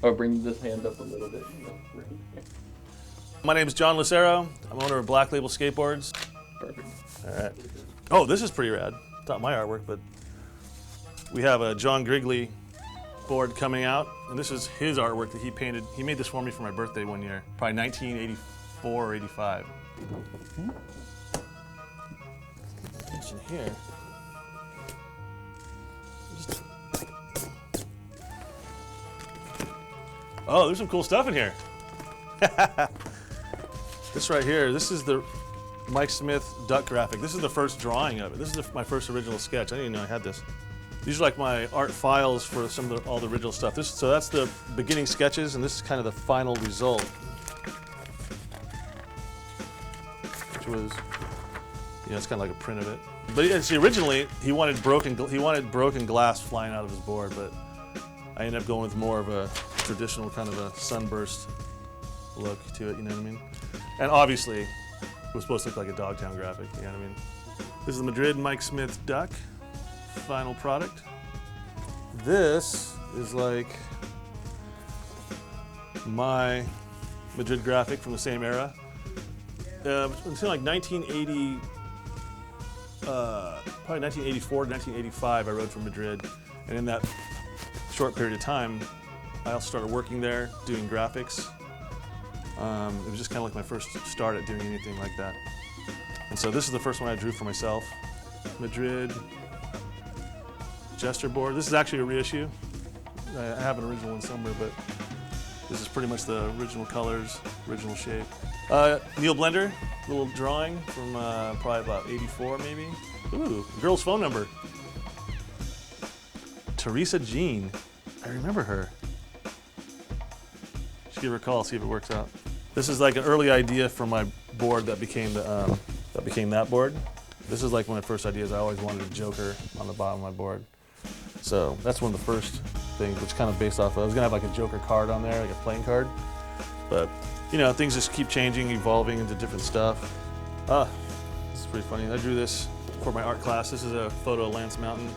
Or bring this hand up a little bit. My name is John Lucero. I'm owner of Black Label Skateboards. Perfect. All right. Oh, this is pretty rad. It's not my artwork, but we have a John Grigley board coming out, and this is his artwork that he painted. He made this for me for my birthday one year, probably 1984 or 85. It's in here. Oh, there's some cool stuff in here. This right here, this is the Mike Smith duck graphic. This is the first drawing of it. This is my first original sketch. I didn't even know I had this. These are like my art files for some of all the original stuff. So that's the beginning sketches, and this is kind of the final result. Which was, it's kind of like a print of it. But see, originally he wanted broken glass flying out of his board, but I ended up going with more of a traditional kind of a sunburst look to it, you know what I mean? And obviously, it was supposed to look like a Dogtown graphic, you know what I mean? This is the Madrid Mike Smith duck, final product. This is like my Madrid graphic from the same era. It's like 1980, probably 1984 to 1985, I rode from Madrid. And in that short period of time, I also started working there, doing graphics. It was just kind of like my first start at doing anything like that. And so this is the first one I drew for myself. Madrid Jester board. This is actually a reissue. I have an original one somewhere, but this is pretty much the original colors, original shape. Neil Blender, little drawing from probably about 84 maybe. Ooh, girl's phone number. Teresa Jean. I remember her. Just give her a call, see if it works out. This is like an early idea from my board that became that board. This is like one of the first ideas. I always wanted a Joker on the bottom of my board. So that's one of the first things, which kind of based off of, I was gonna have like a Joker card on there, like a playing card. But things just keep changing, evolving into different stuff. This is pretty funny. I drew this for my art class. This is a photo of Lance Mountain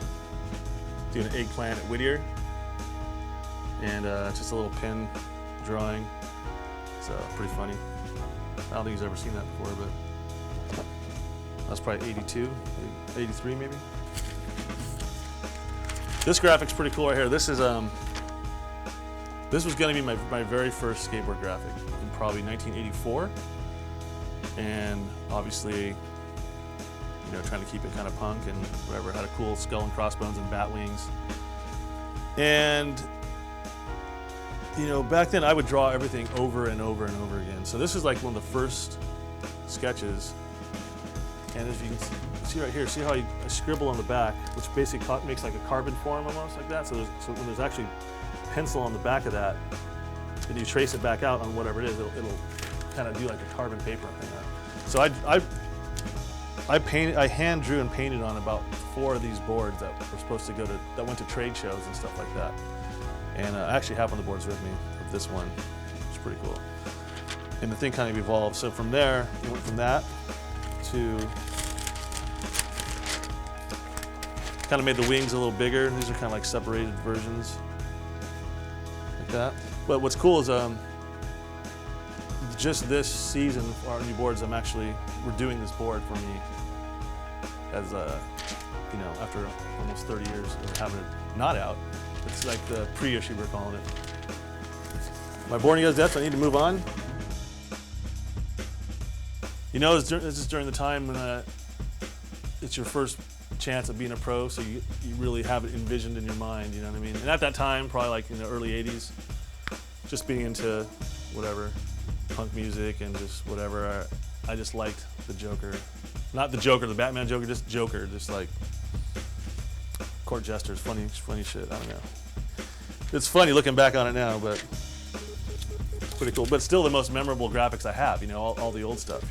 doing an eggplant at Whittier. And it's just a little pin drawing. It's pretty funny. I don't think he's ever seen that before, but that's probably 82, 83 maybe. This graphic's pretty cool right here. This is this was gonna be my very first skateboard graphic in probably 1984. And obviously, trying to keep it kind of punk and whatever. It had a cool skull and crossbones and bat wings. And back then I would draw everything over and over and over again. So this is like one of the first sketches. And as you can see right here, see how I scribble on the back, which basically makes like a carbon form almost like that. So when there's actually pencil on the back of that, and you trace it back out on whatever it is, it'll kind of do like a carbon paper thing. So I hand drew and painted on about 4 of these boards that were supposed to that went to trade shows and stuff like that. And I actually have one of the boards with me, of this one. It's pretty cool. And the thing kind of evolved. So from there, it went from that to kind of made the wings a little bigger. These are kind of like separated versions, like that. But what's cool is just this season for our new boards, we're doing this board for me as after almost 30 years of having it not out. It's like the pre-issue, we're calling it. My boarding goes dead, so I need to move on. This is during the time when it's your first chance of being a pro, so you really have it envisioned in your mind, you know what I mean? And at that time, probably like in the early 80s, just being into whatever, punk music and just whatever, I just liked the Joker. Not the Joker, the Batman Joker, just Joker, just like Court Jester's funny shit, I don't know. It's funny looking back on it now, but it's pretty cool. But still the most memorable graphics I have, all the old stuff,